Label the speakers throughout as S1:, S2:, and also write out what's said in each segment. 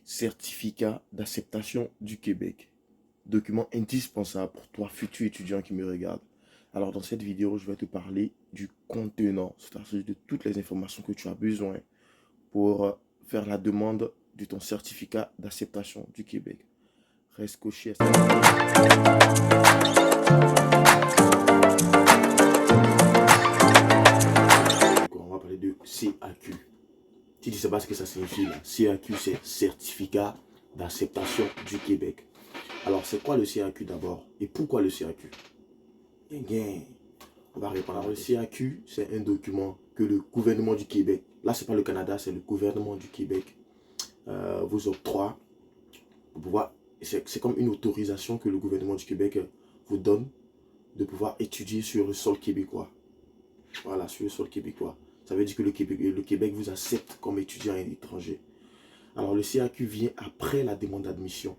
S1: Certificat d'acceptation du Québec. Document indispensable pour toi, futur étudiant qui me regarde. Alors dans cette vidéo, je vais te parler du contenant, c'est-à-dire de toutes les informations que tu as besoin pour faire la demande de ton certificat d'acceptation du Québec. Reste coché à cette On va parler de CAQ. Si tu ne sais pas ce que ça signifie, là, CAQ, c'est Certificat d'acceptation du Québec. Alors, c'est quoi le CAQ d'abord? Et pourquoi le CAQ? On va répondre. Alors, le CAQ, c'est un document que le gouvernement du Québec, là, c'est pas le Canada, c'est le gouvernement du Québec, vous octroie pour pouvoir. C'est comme une autorisation que le gouvernement du Québec vous donne de pouvoir étudier sur le sol québécois. Voilà, sur le sol québécois. Ça veut dire que le Québec vous accepte comme étudiant étranger. Alors, le CAQ vient après la demande d'admission.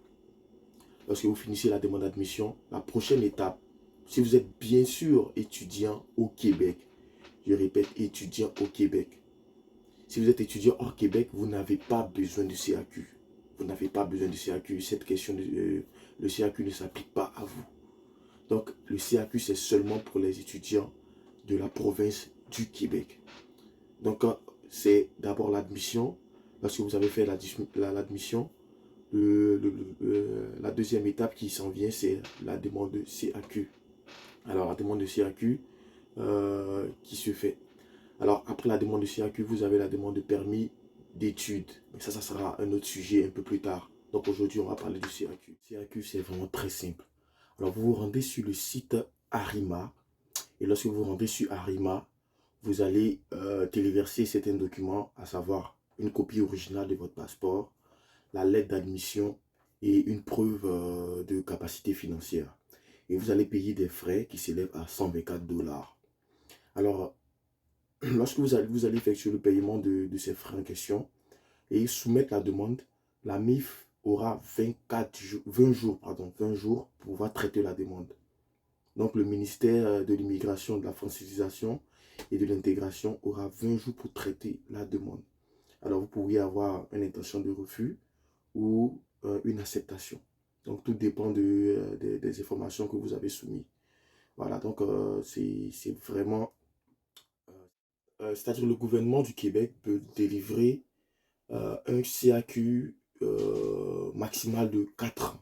S1: Lorsque vous finissez la demande d'admission, la prochaine étape, si vous êtes bien sûr étudiant au Québec, je répète, étudiant au Québec. Si vous êtes étudiant hors Québec, vous n'avez pas besoin de CAQ. Vous n'avez pas besoin de CAQ. Cette question, le CAQ ne s'applique pas à vous. Donc, le CAQ, c'est seulement pour les étudiants de la province du Québec. Donc, c'est d'abord l'admission. Lorsque vous avez fait l'admission, la deuxième étape qui s'en vient, c'est la demande de CAQ. Alors, la demande de CAQ qui se fait. Alors, après la demande de CAQ, vous avez la demande de permis d'études. Mais ça sera un autre sujet un peu plus tard. Donc, aujourd'hui, on va parler du CAQ. CAQ, c'est vraiment très simple. Alors, vous vous rendez sur le site Arima. Et lorsque vous vous rendez sur Arima, vous allez téléverser certains documents, à savoir une copie originale de votre passeport, la lettre d'admission et une preuve de capacité financière. Et vous allez payer des frais qui s'élèvent à 124 $. Alors, lorsque vous allez effectuer le paiement de ces frais en question et soumettre la demande, la MIF aura 20 jours pour pouvoir traiter la demande. Donc, le ministère de l'Immigration, de la Francisation et de l'Intégration aura 20 jours pour traiter la demande. Alors, vous pourriez avoir une intention de refus ou une acceptation. Donc, tout dépend des informations que vous avez soumises. Voilà, donc c'est vraiment... c'est-à-dire le gouvernement du Québec peut délivrer un CAQ maximal de 4 ans.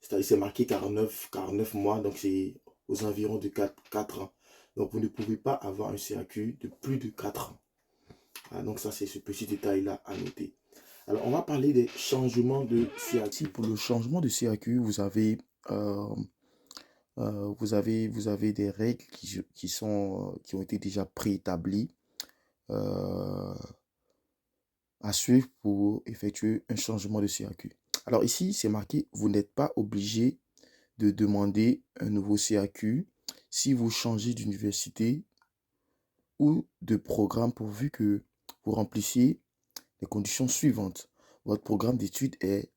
S1: C'est-à-dire c'est marqué 49 mois, donc c'est aux environs de 4 ans. Donc, vous ne pouvez pas avoir un CAQ de plus de 4 ans. Voilà, donc ça, c'est ce petit détail-là à noter. Alors, on va parler des changements de CAQ. Pour le changement de CAQ, vous avez des règles qui ont été déjà préétablies à suivre pour effectuer un changement de CAQ. Alors ici, c'est marqué, vous n'êtes pas obligé de demander un nouveau CAQ si vous changez d'université ou de programme pourvu que vous remplissiez les conditions suivantes. Votre programme d'études est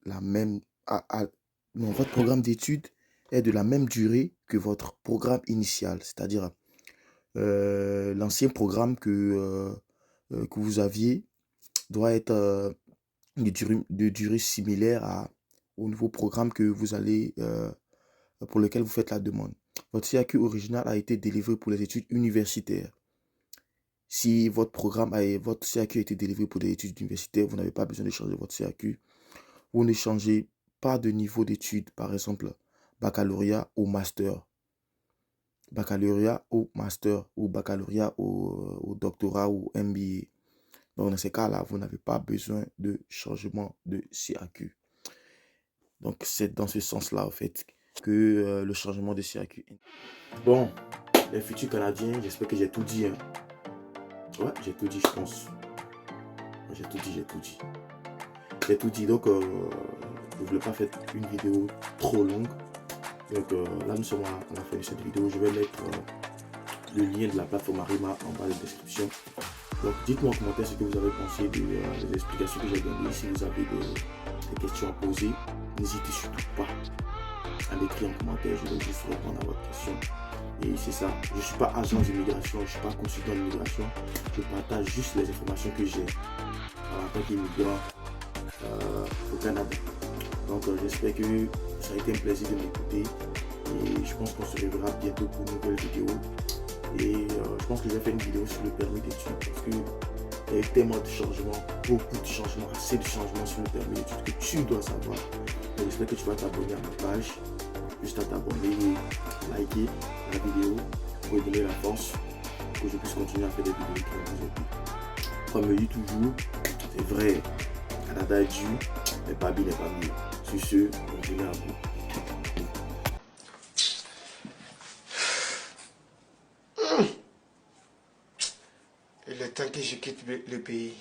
S1: votre programme d'études est de la même durée que votre programme initial, c'est-à-dire l'ancien programme que vous aviez doit être de durée similaire au nouveau programme que vous allez, pour lequel vous faites la demande. Votre CAQ original a été délivré pour les études universitaires. Si votre CAQ a été délivré pour des études universitaires, vous n'avez pas besoin de changer votre CAQ. Vous ne changez pas de niveau d'études, par exemple, baccalauréat ou master. Baccalauréat ou master, ou baccalauréat au doctorat ou MBA. Donc, dans ces cas-là, vous n'avez pas besoin de changement de CAQ. Donc, c'est dans ce sens-là, en fait, que le changement de CAQ. Bon, les futurs Canadiens, j'espère que j'ai tout dit. Hein. Ouais, j'ai tout dit, je pense. J'ai tout dit. J'ai tout dit, donc je ne voulais pas faire une vidéo trop longue. Donc là, nous sommes à la fin de cette vidéo. Je vais mettre le lien de la plateforme Arima en bas de la description. Donc, dites-moi en commentaire ce que vous avez pensé des explications que j'ai données. Si vous avez des questions à poser, n'hésitez surtout pas à l'écrire en commentaire. Je vais juste répondre à votre question. Et c'est ça. Je ne suis pas agent d'immigration, je ne suis pas consultant d'immigration. Je partage juste les informations que j'ai. En tant qu'immigrant, Canada. Donc j'espère que ça a été un plaisir de m'écouter. Et je pense qu'on se reverra bientôt pour une nouvelle vidéo. Et je pense que je vais faire une vidéo sur le permis d'études parce que il y a tellement de changements, beaucoup de changements, assez de changements sur le permis d'études que tu dois savoir. J'espère que tu vas t'abonner à ma page, juste à t'abonner, liker la vidéo pour lui donner la force que je puisse continuer à faire des vidéos qui vont vous aider. Comme je dis toujours, c'est vrai, Canada est dur, mais Babi n'est pas mieux. Sur ce, continuez à vous.
S2: Il est temps que je quitte le pays.